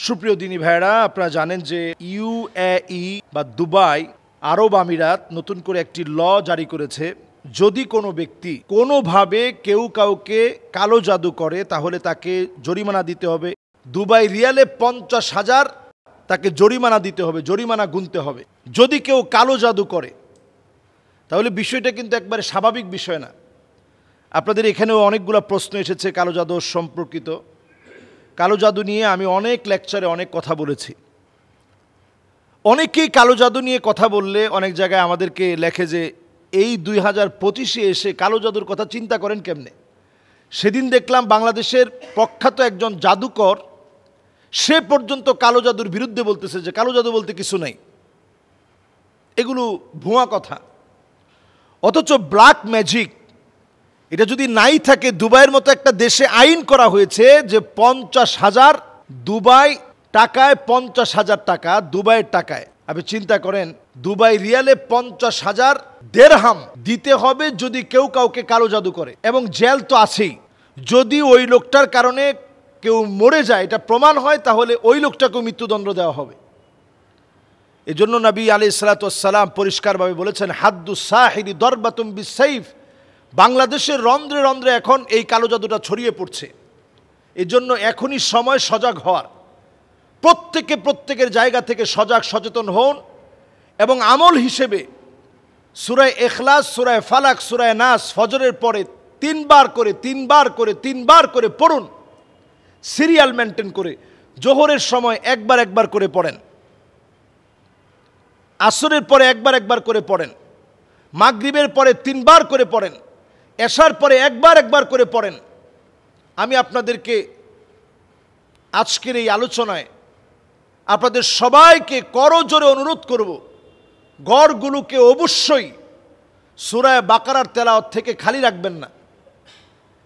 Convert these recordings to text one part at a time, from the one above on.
সুপ্রিয় দিনী ভাইরা, আপনারা জানেন যে ইউএই বা দুবাই আরব আমিরাত নতুন করে একটি ল জারি করেছে। যদি কোনো ব্যক্তি কোনোভাবে কেউ কাউকে কালো জাদু করে তাহলে তাকে জরিমানা দিতে হবে। দুবাই রিয়ালে 50,000 তাকে জরিমানা দিতে হবে, জরিমানা গুনতে হবে যদি কেউ কালো জাদু করে। তাহলে বিষয়টা কিন্তু একবারে স্বাভাবিক বিষয় না। আপনাদের এখানেও অনেকগুলো প্রশ্ন এসেছে কালো জাদু সম্পর্কিত। কালো জাদু নিয়ে আমি অনেক লেকচারে অনেক কথা বলেছি। অনেকেই কালো জাদু নিয়ে কথা বললে অনেক জায়গায় আমাদেরকে লেখে যে এই 2025-এ এসে কালো জাদুর কথা চিন্তা করেন কেমনে। সেদিন দেখলাম বাংলাদেশের প্রখ্যাত একজন জাদুকর, সে পর্যন্ত কালো জাদুর বিরুদ্ধে বলতেছে যে কালো জাদু বলতে কিছু নাই, এগুলো ভুয়া কথা। অথচ ব্ল্যাক ম্যাজিক এটা যদি নাই থাকে, দুবাইয়ের মতো একটা দেশে আইন করা হয়েছে যে 50,000 দুবাই টাকায়, 50,000 টাকা দুবাইয়ের টাকায়। আপনি চিন্তা করেন, দুবাই রিয়ালে 50,000 দেরহাম দিতে হবে যদি কেউ কাউকে কালো জাদু করে, এবং জেল তো আছেই। যদি ওই লোকটার কারণে কেউ মরে যায়, এটা প্রমাণ হয়, তাহলে ওই লোকটাকেও মৃত্যুদণ্ড দেওয়া হবে। এজন্য নবী আলাইহিস সালাতু ওয়াস সালাম পরিষ্কারভাবে বলেছেন, হাদ্দু সাহিরি দরবাতুম বিসাইফ। বাংলাদেশের রন্ধ্রে রন্ধ্রে এখন এই কালো জাদুটা ছড়িয়ে পড়ছে। এজন্য এখনই সময় সজাগ হওয়ার। প্রত্যেকের জায়গা থেকে সজাগ সচেতন হন, এবং আমল হিসেবে সূরা ইখলাস, সূরা ফালাক, সূরা নাস ফজরের পরে 3 বার করে পড়ুন, সিরিয়াল মেনটেন করে। জোহরের সময় একবার করে পড়েন, আসরের পরে একবার করে পড়েন, মাগরিবের পরে 3 বার করে পড়েন, এশার পরে একবার করে পড়েন। আমি আপনাদেরকে আজকের এই আলোচনায় আপনাদের সবাইকে করজোরে অনুরোধ করব, ঘরগুলোকে অবশ্যই সূরা বাকারার তেলাওয়াত থেকে খালি রাখবেন না।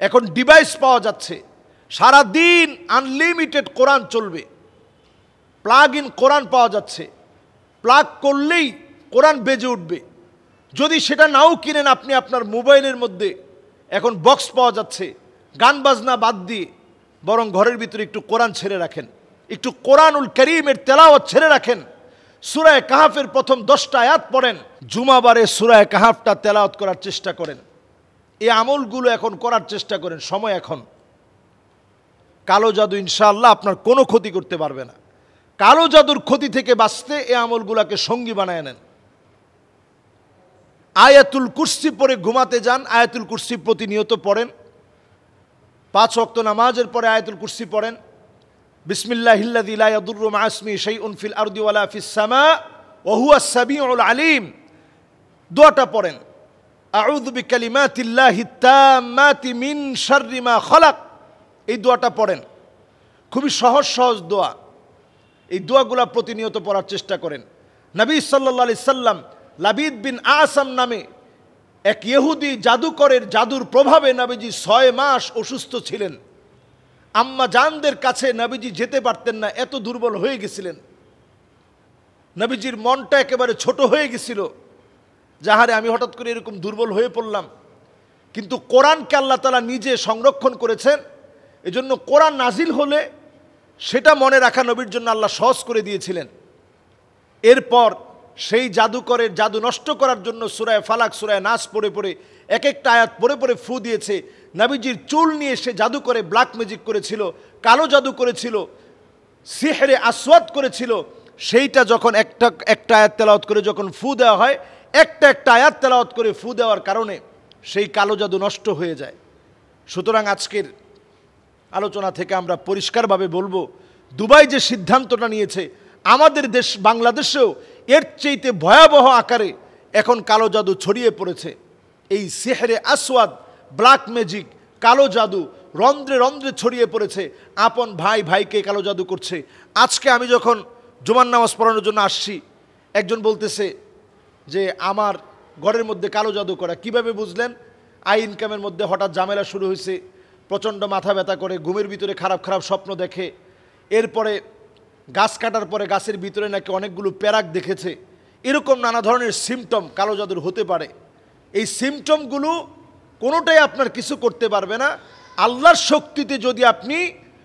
এখন ডিভাইস পাওয়া যাচ্ছে, সারা দিন আনলিমিটেড কোরআন চলবে। প্লাগ ইন কোরআন পাওয়া যাচ্ছে, প্লাগ করলেই কোরআন বেজে উঠবে। যদি সেটা নাও কিনেন, আপনি আপনার মোবাইলের মধ্যে এখন বক্স পাওয়া যাচ্ছে, গান বাজনা বাদ দিয়ে বরং ঘরের ভিতরে একটু কোরআন ছেড়ে রাখেন, একটু কোরআনুল কারীমের তেলাওয়াত ছেড়ে রাখেন। সূরা কাহাফের প্রথম 10টা আয়াত পড়েন, জুমাবারে সূরা কাহাফটা তেলাওয়াত করার চেষ্টা করেন। এই আমলগুলো এখন করার চেষ্টা করেন, সময় এখন। কালো জাদু ইনশাআল্লাহ আপনার কোনো ক্ষতি করতে পারবে না। কালো জাদুর ক্ষতি থেকে বাঁচতে এই আমলগুলোকে সঙ্গী বানায় নেন। আয়াতুল কুরসি পড়ে ঘুমাতে যান, আয়াতুল কুরসি প্রতিনিয়ত পড়েন। 5 ওয়াক্ত নামাজের পরে আয়াতুল কুরসি পড়েন। বিসমিল্লাহিল্লাযী লা ইয়াদুররু মা ইসমিহি শাইউন ফিল আরদি ওয়ালা ফিস সামা ওয়া হুয়াস সামিউল আলিম দোয়াটা পড়েন। আউযু বিকালিমাতিল্লাহিত তাম্মাতি মিন শাররি মা খালাক, এই দোয়াটা পড়েন। খুবই সহজ দোয়া। এই দোয়াগুলা প্রতিনিয়ত পড়ার চেষ্টা করেন। নবী সাল্লাল্লাহু আলাইহি সাল্লাম লাবিদ বিন আসাম নামে এক ইহুদি জাদুকরের জাদুর প্রভাবে নবীজি 6 মাস অসুস্থ ছিলেন। আম্মা জানদের কাছে নবীজি যেতে পারতেন না, এত দুর্বল হয়ে গেছিলেন। নবীজির মনটা একেবারে ছোট হয়ে গেছিল, যাহারে আমি হঠাৎ করে এরকম দুর্বল হয়ে পড়লাম। কিন্তু কোরআনকে আল্লাহ তাআলা নিজে সংরক্ষণ করেছেন। এজন্য কোরআন নাজিল হলে সেটা মনে রাখা নবীর জন্য আল্লাহ সহজ করে দিয়েছিলেন। এরপর সেই জাদুকরের জাদু নষ্ট করার জন্য সূরা ফালাক, সূরা নাস পড়ে এক একটা আয়াত পড়ে ফু দিয়েছে। নবীজির চুল নিয়ে সে জাদু করে ব্ল্যাক ম্যাজিক করেছিল, কালো জাদু করেছিল, সিহরে আসওয়াদ করেছিল। সেইটা যখন একটা আয়াত তেলাওয়াত করে যখন ফু দেওয়া হয়, একটা আয়াত তেলাওয়াত করে ফু দেওয়ার কারণে সেই কালো জাদু নষ্ট হয়ে যায়। সুতরাং আজকের আলোচনা থেকে আমরা পরিষ্কারভাবে বলবো, দুবাই যে সিদ্ধান্তটা নিয়েছে, আমাদের দেশ বাংলাদেশেও এর চাইতে ভয়াবহ আকারে এখন কালো জাদু ছড়িয়ে পড়েছে। এই সিহরে আসওয়াদ, ব্ল্যাক ম্যাজিক, কালো জাদু রন্ধ্রে রন্ধ্রে ছড়িয়ে পড়েছে। আপন ভাইকে কালো জাদু করছে। আজকে আমি যখন জুমার নামাজ পড়ানোর জন্য আসছি, একজন বলতেছে যে আমার ঘরের মধ্যে কালো জাদু করা। কিভাবে বুঝলেন? আই ইনকামের মধ্যে হঠাৎ ঝামেলা শুরু হয়েছে, প্রচণ্ড মাথা ব্যথা করে, ঘুমের ভিতরে খারাপ স্বপ্ন দেখে। এরপরে গাছ কাটার পরে গাছের ভিতরে নাকি অনেকগুলো প্যারাক দেখেছে। এরকম নানা ধরনের সিমটম কালো জাদুর হতে পারে। এই সিমটমগুলো কোনোটাই আপনার কিছু করতে পারবে না। আল্লাহর শক্তিতে যদি আপনি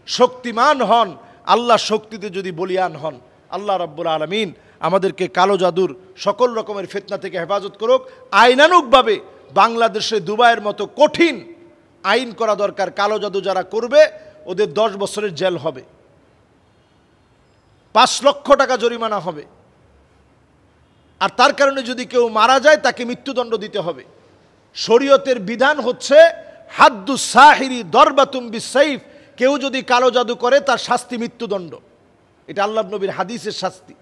শক্তিমান হন, আল্লাহ শক্তিতে যদি বলিয়ান হন, আল্লাহ রাব্বুল আলামিন আমাদেরকে কালো জাদুর সকল রকমের ফিতনা থেকে হেফাজত করুক। আইনানুগভাবে বাংলাদেশে দুবাইয়ের মতো কঠিন আইন করা দরকার। কালো জাদু যারা করবে ওদের 10 বছরের জেল হবে, 5 লক্ষ টাকা জরিমানা হবে, আর তার কারণে যদি কেউ মারা যায় তাকে মৃত্যুদণ্ড দিতে হবে। শরীয়তের বিধান হচ্ছে হাদ্দু সাহিরি দরবাতুম বিসাইফ, কেউ যদি কালো জাদু করে তার শাস্তি মৃত্যুদণ্ড। এটা আল্লাহর নবীর হাদিসের শাস্তি।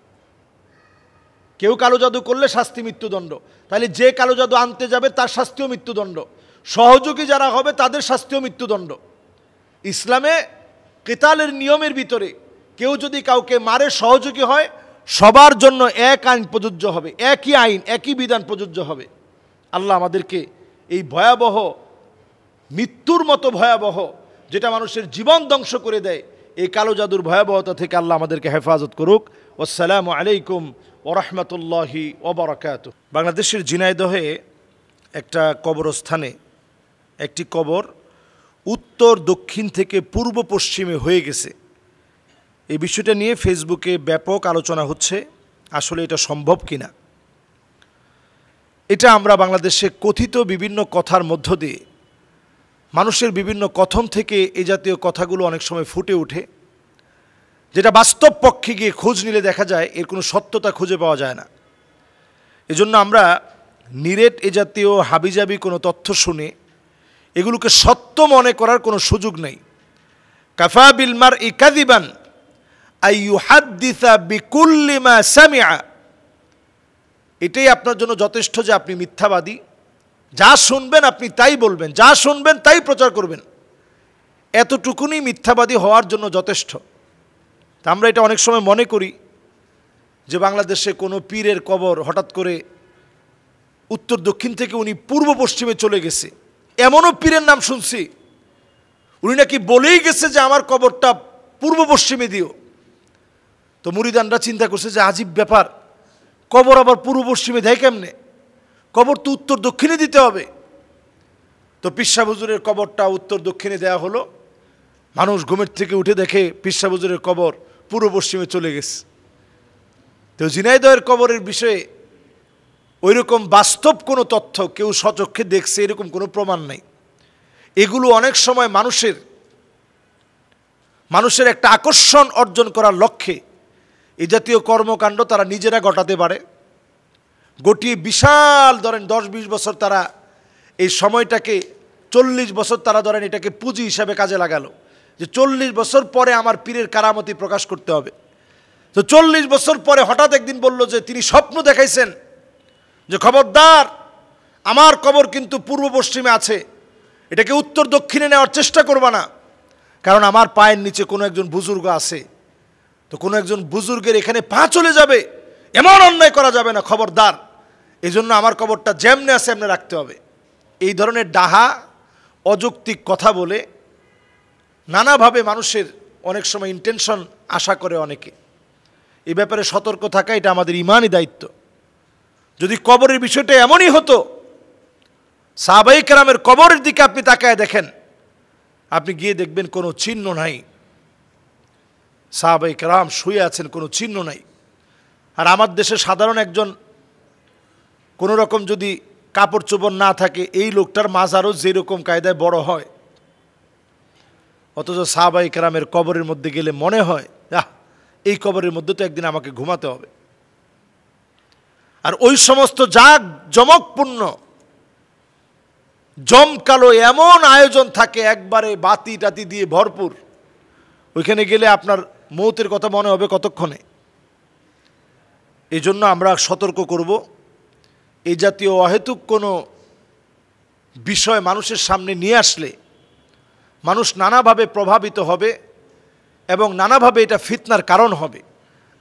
কেউ কালো জাদু করলে শাস্তি মৃত্যুদণ্ড। তাহলে যে কালো জাদু আনতে যাবে তার শাস্তিও মৃত্যুদণ্ড, সহযোগী যারা হবে তাদের শাস্তিও মৃত্যুদণ্ড। ইসলামে কিতালের নিয়মের ভিতরে কেউ যদি কাউকে মারে সহযোগী হয়, সবার জন্য এক আইন প্রযোজ্য হবে, একই আইন একই বিধান প্রযোজ্য হবে। আল্লাহ আমাদেরকে এই ভয়াবহ মৃত্যুর মতো ভয়াবহ, যেটা মানুষের জীবন ধ্বংস করে দেয়, এই কালো জাদুর ভয়াবহতা থেকে আল্লাহ আমাদেরকে হেফাজত করুক। আসসালামু আলাইকুম ওয়া রাহমাতুল্লাহি ওয়া বারাকাতুহু। বাংলাদেশের ঝিনাইদহে একটা কবরস্থানে একটি কবর উত্তর দক্ষিণ থেকে পূর্ব পশ্চিমে হয়ে গেছে। এই বিষয়টা নিয়ে ফেসবুকে ব্যাপক আলোচনা হচ্ছে, আসলে এটা সম্ভব কিনা। এটা আমরা বাংলাদেশে কথিত বিভিন্ন কথার মধ্য দিয়ে, মানুষের বিভিন্ন কথন থেকে এই জাতীয় কথাগুলো অনেক সময় ফুটে ওঠে, যেটা বাস্তব পক্ষে গিয়ে খোঁজ নিলে দেখা যায় এর কোনো সত্যতা খুঁজে পাওয়া যায় না। এজন্য আমরা নিরেট এ জাতীয় হাবিজাবি কোনো তথ্য শুনে এগুলোকে সত্য মনে করার কোনো সুযোগ নেই। কাফা বিল মারই কাযিবান আইয়ুহাদ্দিসা বিকুল্লি মা সামিআ, এটাই আপনার জন্য যথেষ্ট যে আপনি মিথ্যাবাদী। যা শুনবেন আপনি তাই বলবেন, যা শুনবেন তাই প্রচার করবেন, এতটুকুনি মিথ্যাবাদী হওয়ার জন্য যথেষ্ট। তা আমরা এটা অনেক সময় মনে করি যে বাংলাদেশে কোনো পীরের কবর হঠাৎ করে উত্তর দক্ষিণ থেকে উনি পূর্ব পশ্চিমে চলে গেছে। এমনও পীরের নাম শুনছি উনি নাকি বলেই গেছে যে আমার কবরটা পূর্ব পশ্চিমে দিও। তো মুরিদানরা চিন্তা করছে যে আজীব ব্যাপার, কবর আবার পূর্ব পশ্চিমে দেয় কেমনে? কবর তো উত্তর দক্ষিণে দিতে হবে। তো পীর সাহেব হুজুরের কবরটা উত্তর দক্ষিণে দেওয়া হলো। মানুষ ঘুমের থেকে উঠে দেখে পীর সাহেব হুজুরের কবর পূর্ব পশ্চিমে চলে গেছে। তো ঝিনাইদহের কবরের বিষয়ে ওইরকম বাস্তব কোনো তথ্য কেউ স্বচক্ষে দেখছে এরকম কোনো প্রমাণ নাই। এগুলো অনেক সময় মানুষের একটা আকর্ষণ অর্জন করার লক্ষ্যে এই জাতীয় কর্মকাণ্ড তারা নিজেরা ঘটাতে পারে। গটিয়ে বিশাল ধরেন 10-20 বছর তারা এই সময়টাকে, 40 বছর তারা ধরেন এটাকে পুঁজি হিসাবে কাজে লাগালো যে 40 বছর পরে আমার পীরের কারামতি প্রকাশ করতে হবে। তো 40 বছর পরে হঠাৎ একদিন বলল যে তিনি স্বপ্ন দেখাইছেন যে খবরদার আমার কবর কিন্তু পূর্ব পশ্চিমে আছে, এটাকে উত্তর দক্ষিণে নেওয়ার চেষ্টা করবা না, কারণ আমার পায়ের নিচে কোনো একজন বুজুর্গ আছে। তো কোনো একজন বুজুর্গের এখানে পা চলে যাবে, এমন অন্যায় করা যাবে না, খবরদার, এই জন্য আমার কবরটা যেমনে আছে এমনি রাখতে হবে। এই ধরনের ডাহা অযৌক্তিক কথা বলে নানাভাবে মানুষের অনেক সময় ইন্টেনশন আশা করে অনেকে। এই ব্যাপারে সতর্ক থাকা এটা আমাদের ইমানই দায়িত্ব। যদি কবরের বিষয়টা এমনই হতো, সাহাবায়ে কেরামের কবরের দিকে আপনি তাকায় দেখেন, আপনি গিয়ে দেখবেন কোনো চিহ্ন নাই, সাহাবায়ে কেরাম শুয়ে আছেন, কোনো চিহ্ন নাই। আর আমার দেশে সাধারণ একজন কোনো রকম যদি কাপড় চোপড় না থাকে, এই লোকটার মাজারও যেরকম কায়দায় বড় হয়, অথচ সাহাবায়ে কেরামের কবরের মধ্যে গেলে মনে হয় এই কবরের মধ্যে তো একদিন আমাকে ঘুমাতে হবে। আর ওই সমস্ত জাগ জমকপূর্ণ জমকালো এমন আয়োজন থাকে, একবারে বাতি টাতি দিয়ে ভরপুর, ওইখানে গেলে আপনার মৌতের কথা মনে হবে কতক্ষণে। এই জন্য আমরা সতর্ক করব, এই জাতীয় অহেতুক কোনো বিষয় মানুষের সামনে নিয়ে আসলে মানুষ নানাভাবে প্রভাবিত হবে এবং নানাভাবে এটা ফিতনার কারণ হবে।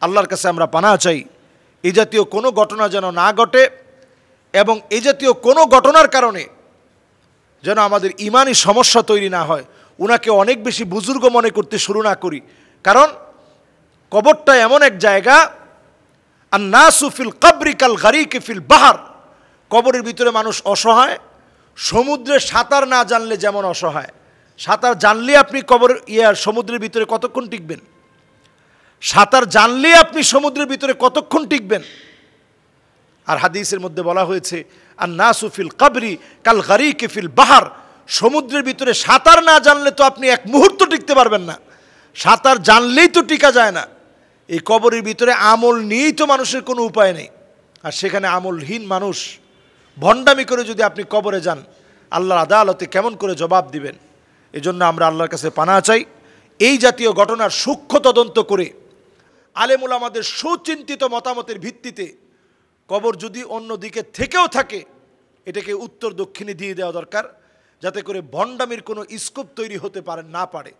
আল্লাহর কাছে আমরা পানাহ চাই এই জাতীয় কোনো ঘটনা যেন না ঘটে, এবং এই জাতীয় কোনো ঘটনার কারণে যেন আমাদের ইমানি সমস্যা তৈরি না হয়, উনাকে অনেক বেশি বুজুর্গ মনে করতে শুরু না করি। কারণ কবরটা এমন এক জায়গা, আন-নাসু ফিল কবরি কাল গারিকি ফিল বাহার, কবরের ভিতরে মানুষ অসহায়, সমুদ্রে সাঁতার না জানলে যেমন অসহায়। সাঁতার জানলে আপনি সমুদ্রের ভিতরে কতক্ষণ টিকবেন? সাঁতার জানলেই আপনি সমুদ্রের ভিতরে কতক্ষণ টিকবেন? আর হাদিসের মধ্যে বলা হয়েছে আন-নাসু ফিল কবরি কাল গারিকি ফিল বাহার, সমুদ্রের ভিতরে সাঁতার না জানলে তো আপনি এক মুহূর্ত টিকতে পারবেন না। সাঁতার জানলেই তো টিকা যায় না। এই কবরের ভিতরে আমল নিয়েই তো মানুষের কোনো উপায় নেই। আর সেখানে আমলহীন মানুষ ভণ্ডামি করে যদি আপনি কবরে যান, আল্লাহর আদালতে কেমন করে জবাব দিবেন? এজন্য আমরা আল্লাহর কাছে পানাহ চাই, এই জাতীয় ঘটনার সূক্ষ্ম তদন্ত করে আলেম উলামাদের সুচিন্তিত মতামতের ভিত্তিতে কবর যদি অন্য দিকে থেকেও থাকে, এটাকে উত্তর দক্ষিণে দিয়ে দেওয়া দরকার, যাতে করে ভণ্ডামির কোনো স্কোপ তৈরি হতে না পারে,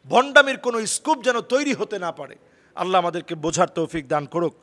ভণ্ডামির কোনো স্কোপ যেন তৈরি হতে না পারে। আল্লাহ আমাদেরকে বোঝার তৌফিক দান করুক।